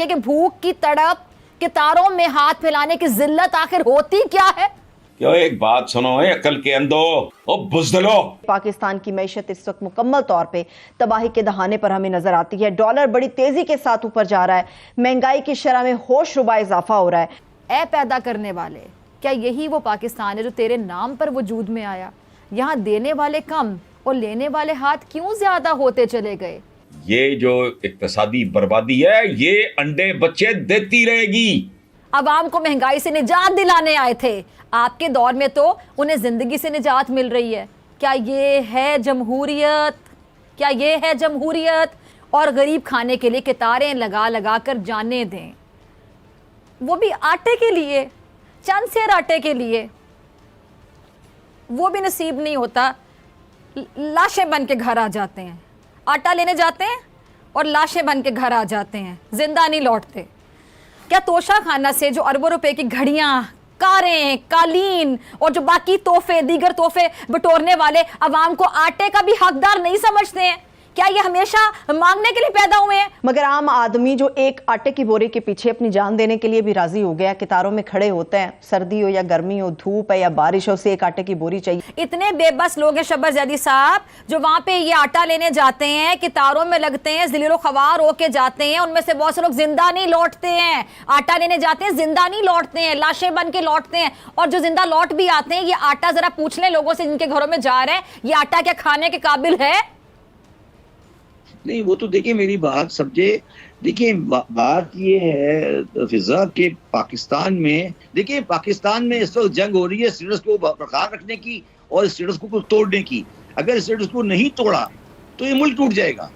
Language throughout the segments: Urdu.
کہ بھوک کی تڑپ کہ تاروں میں ہاتھ پھیلانے کی ذلت آخر ہوتی کیا ہے؟ کیوں ایک بات سنو عقل کے اندو او بزدلو. پاکستان کی معیشت اس وقت مکمل طور پہ تباہی کے دہانے پر ہمیں نظر آتی ہے. ڈالر بڑی تیزی کے ساتھ اوپر جا رہا ہے, مہنگائی کی شرح میں ہوش ربا اضافہ ہو رہا ہے. اے پیدا کرنے والے, کیا یہی وہ پاکستان ہے جو تیرے نام پر وجود میں آیا؟ یہاں دینے والے کم اور لینے والے ہاتھ کیوں زیادہ ہوتے چلے گئے؟ یہ جو اقتصادی بربادی ہے یہ انڈے بچے دیتی رہے گی. عوام کو مہنگائی سے نجات دلانے آئے تھے, آپ کے دور میں تو انہیں زندگی سے نجات مل رہی ہے. کیا یہ ہے جمہوریت؟ کیا یہ ہے جمہوریت؟ اور غریب کھانے کے لیے کتاریں لگا لگا کر جانے دیں, وہ بھی آٹے کے لیے, چند سیر آٹے کے لیے. وہ بھی نصیب نہیں ہوتا, لاشیں بن کے گھر آ جاتے ہیں. آٹا لینے جاتے ہیں اور لاشیں بن کے گھر آ جاتے ہیں, زندہ نہیں لوٹتے. کیا توشہ خانہ سے جو اربوں روپے کی گھڑیاں, کاریں, قالین اور جو باقی تحفے, دیگر تحفے بٹورنے والے عوام کو آٹے کا بھی حقدار نہیں سمجھتے ہیں؟ کیا یہ ہمیشہ مانگنے کے لیے پیدا ہوئے ہیں؟ مگر عام آدمی جو ایک آٹے کی بوری کے پیچھے اپنی جان دینے کے لیے بھی راضی ہو گیا, کتاروں میں کھڑے ہوتے ہیں, سردی ہو یا گرمی ہو, دھوپ ہے یا بارش ہو, سے ایک آٹے کی بوری چاہیے. اتنے بے بس لوگ ہیں شبر زیدی صاحب جو وہاں پہ یہ آٹا لینے جاتے ہیں, کتاروں میں لگتے ہیں, ذلیل و خوار ہو کے جاتے ہیں. ان میں سے بہت سے لوگ زندہ نہیں لوٹتے ہیں. آٹا لینے جاتے ہیں, زندہ نہیں لوٹتے ہیں, لاشیں بن کے لوٹتے ہیں. اور جو زندہ لوٹ بھی آتے ہیں, یہ آٹا ذرا پوچھ لیں لوگوں سے جن کے گھروں میں جا رہے ہیں, یہ آٹا کیا کھانے کے قابل ہے؟ نہیں, وہ تو دیکھیں میری بات سمجھے. دیکھیں بات یہ ہے فضا کہ پاکستان میں, دیکھیں پاکستان میں اس وقت جنگ ہو رہی ہے اسٹیٹس کو برقرار رکھنے کی اور اسٹیٹس کو توڑنے کی. اگر اسٹیٹس کو نہیں توڑا تو یہ ملک ٹوٹ جائے گا.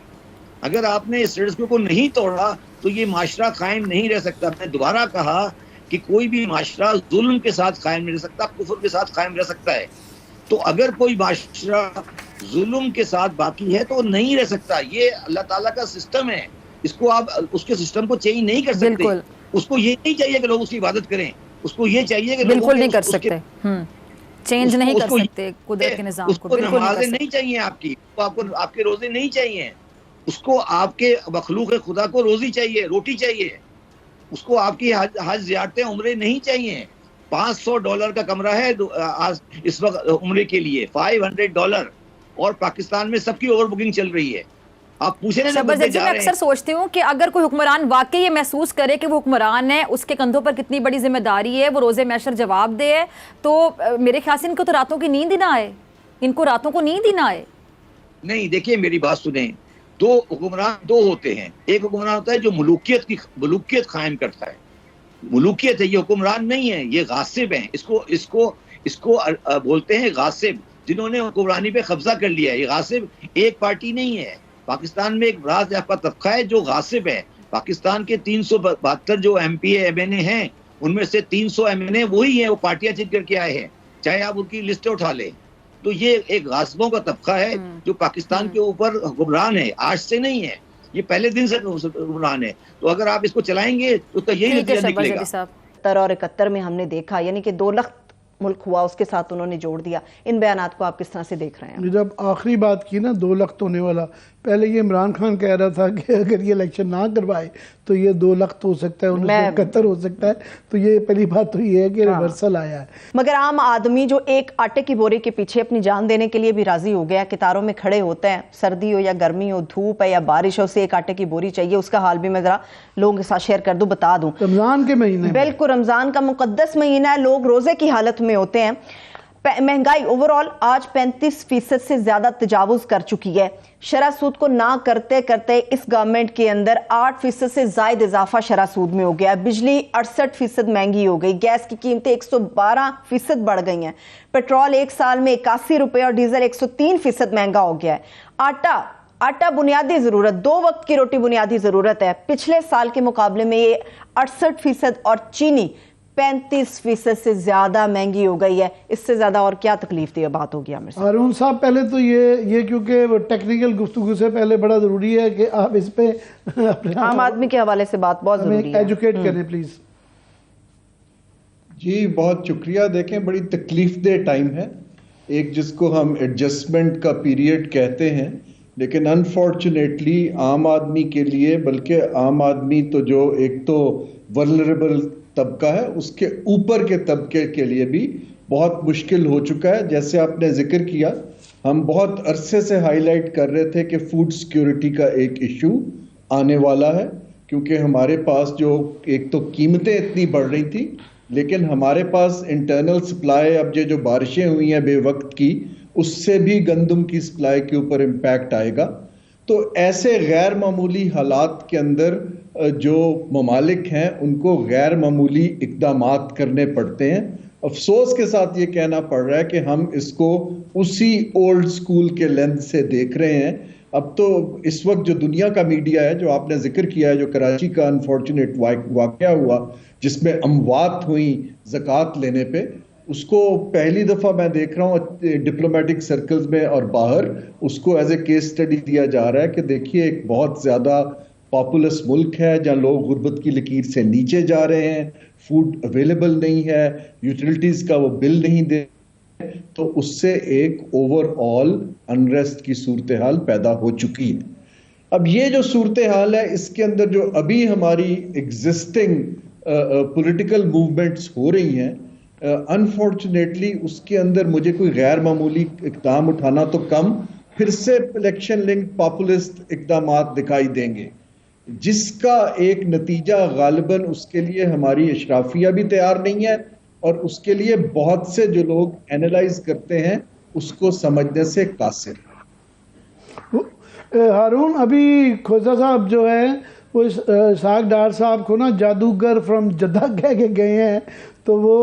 اگر آپ نے اسٹیٹس کو نہیں توڑا تو یہ معاشرہ قائم نہیں رہ سکتا. میں دوبارہ کہا کہ کوئی بھی معاشرہ ظلم کے ساتھ قائم نہیں رہ سکتا, کفر کے ساتھ قائم رہ سکتا ہے. تو اگر کوئی معاشرہ ظلم کے ساتھ باقی ہے تو نہیں رہ سکتا. یہ اللہ تعالیٰ کا سسٹم ہے, اس کو آپ اس کے سسٹم کو چینج نہیں کر سکتے. اس کو یہ نہیں چاہیے کہ لوگ اس کی عبادت کریں, اس کو یہ چاہیے کہ بالکل نہیں کر سکتے, چینج نہیں کر سکتے قدرت کے نظام کو. بالکل نمازیں نہیں چاہیے آپ کی, آپ کے روزے نہیں چاہیے, اس کو آپ کے مخلوق خدا کو روزی چاہیے, روٹی چاہیے. اس کو آپ کی حج زیارتیں عمرے نہیں چاہیے. $500 کا کمرہ ہے اس وقت عمرے کے لیے, $500, اور پاکستان میں سب کی اوور بکنگ چل رہی ہے. آپ پوچھیں نا, میں اکثر سوچتی ہوں کہ اگر کوئی حکمران واقعی یہ محسوس کرے کہ وہ حکمران ہے, اس کے کندھوں پر کتنی بڑی ذمہ داری ہے, وہ روزے محشر جواب دے, تو میرے خیال سے ان کو تو راتوں کی نیند ہی نہ آئے, ان کو راتوں کو نیند ہی نہ آئے. نہیں, دیکھیں میری بات سنیں, دو حکمران دو ہوتے ہیں. ایک حکمران ہوتا ہے جو ملوکیت قائم کرتا ہے, ملوکیت ہے, یہ حکمران نہیں ہے, یہ غاصب ہیں. اس کو بولتے ہیں غاصب, جنہوں نے حکمرانی پہ قبضہ کر لیا ہے. یہ غاصب ایک پارٹی نہیں ہے. پاکستان میں ایک راز یافتہ طبقہ ہے جو غاصب ہے. پاکستان کے 372 جو M P A M N A ہیں, ان میں سے 300 ایم این اے وہی ہیں, وہ پارٹیاں جیت کر کے آئے ہیں, چاہے آپ ان کی لسٹ اٹھا لیں. تو یہ ایک غاصبوں کا طبقہ ہے جو پاکستان کے اوپر حکمران ہے, آج سے نہیں ہے, یہ پہلے دن سے حکمران ہے. تو اگر آپ اس کو چلائیں گے تو اس کا یہی نتیجہ نکلے گا. 70 اور 71 میں ہم نے دیکھا, یعنی کہ 2 لاکھ ملک ہوا, اس کے ساتھ انہوں نے جوڑ دیا. ان بیانات کو آپ کس طرح سے دیکھ رہے ہیں؟ جب آخری بات کی نا 2 لاکھ ہونے والا, پہلے یہ عمران خان کہہ رہا تھا کہ اگر یہ الیکشن نہ کروائے تو یہ 2 لاکھ ہو سکتا ہے, 1971 ہو سکتا ہے. تو یہ پہلی بات تو یہ ہے کہ ریورسل آیا ہے. مگر عام آدمی جو ایک آٹے کی بوری کے پیچھے اپنی جان دینے کے لیے بھی راضی ہو گیا, کتاروں میں کھڑے ہوتے ہیں, سردی ہو یا گرمی ہو, دھوپ ہے یا بارش ہو, سے ایک آٹے کی بوری چاہیے. اس کا حال بھی میں ذرا لوگوں کے ساتھ شیئر کر دوں, بتا دوں. رمضان کے مہینے, بالکل رمضان کا مقدس مہینہ ہے, لوگ روزے کی حالت میں ہوتے ہیں. مہنگائی اوورال آج 35% سے زیادہ تجاوز کر چکی ہے. شرح سود کو نہ کرتے کرتے اس گورنمنٹ کے اندر 8% سے زائد اضافہ شرح سود میں ہو گیا. بجلی 68% مہنگی ہو گئی, گیس کی قیمتیں 112% بڑھ گئی ہیں, پیٹرول ایک سال میں 81 روپے اور ڈیزل 103% مہنگا ہو گیا ہے. آٹا بنیادی ضرورت, 2 وقت کی روٹی بنیادی ضرورت ہے, پچھلے سال کے مقابلے میں یہ 68%, اور چینی 35% سے زیادہ مہنگی ہو گئی ہے. اس سے زیادہ اور کیا تکلیف دہ بات ہوگی عامر صاحب؟ ہارون صاحب, پہلے تو یہ کیونکہ ٹیکنیکل گفتگو سے پہلے بڑا ضروری ہے کہ آپ اس پہ عام آدمی کے حوالے سے بات بہت ضروری ہے, ایجوکیٹ کریں پلیز. جی بہت شکریہ. دیکھیں بڑی تکلیف دہ ٹائم ہے, ایک جس کو ہم ایڈجسٹمنٹ کا پیریڈ کہتے ہیں, لیکن انفارچونیٹلی عام آدمی کے لیے، بلکہ عام آدمی تو جو ایک تو ولنریبل طبقہ ہے، اس کے اوپر کے طبقے کے لیے بھی بہت مشکل ہو چکا ہے. جیسے آپ نے ذکر کیا، ہم بہت عرصے سے ہائی لائٹ کر رہے تھے کہ فوڈ سیکیورٹی کا ایک ایشو آنے والا ہے، کیونکہ ہمارے پاس جو ایک تو قیمتیں اتنی بڑھ رہی تھی، لیکن ہمارے پاس انٹرنل سپلائی، اب یہ جو بارشیں ہوئی ہیں بے وقت کی، اس سے بھی گندم کی سپلائی کے اوپر امپیکٹ آئے گا. تو ایسے غیر معمولی حالات کے اندر جو ممالک ہیں ان کو غیر معمولی اقدامات کرنے پڑتے ہیں. افسوس کے ساتھ یہ کہنا پڑ رہا ہے کہ ہم اس کو اسی اولڈ سکول کے لینس سے دیکھ رہے ہیں. اب تو اس وقت جو دنیا کا میڈیا ہے، جو آپ نے ذکر کیا ہے، جو کراچی کا انفارچونیٹ واقعہ ہوا جس میں اموات ہوئیں زکوٰۃ لینے پہ، اس کو پہلی دفعہ میں دیکھ رہا ہوں ڈپلومیٹک سرکلز میں اور باہر اس کو ایز اے کیس سٹڈی دیا جا رہا ہے کہ دیکھیے ایک بہت زیادہ پاپولس ملک ہے جہاں لوگ غربت کی لکیر سے نیچے جا رہے ہیں، فوڈ اویلیبل نہیں ہے، یوٹیلٹیز کا وہ بل نہیں دے، تو اس سے ایک اوور آل انریسٹ کی صورتحال پیدا ہو چکی ہے. اب یہ جو صورتحال ہے، اس کے اندر جو ابھی ہماری ایگزسٹنگ پولیٹیکل موومنٹس ہو رہی ہیں، انفارچونیٹلی اس کے اندر مجھے کوئی غیر معمولی اقدام اٹھانا تو کم، پھر سے الیکشن لنک پاپولسٹ اقدامات دکھائی دیں گے، جس کا ایک نتیجہ غالباً اس کے لیے ہماری اشرافیہ بھی تیار نہیں ہے، اور اس کے لیے بہت سے جو لوگ اینالائز کرتے ہیں اس کو سمجھنے سے قاصر. ہارون، ابھی کھوسا صاحب جو ہے وہ اسحاق ڈار صاحب کو نا جادوگر فرام جدہ کہہ کے گئے ہیں، تو وہ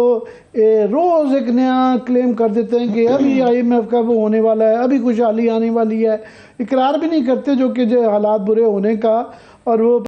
روز ایک نیا کلیم کر دیتے ہیں کہ ابھی IMF کا وہ ہونے والا ہے، ابھی خوشحالی آنے والی ہے. اقرار بھی نہیں کرتے جو کہ جو حالات برے ہونے کا، اور وہ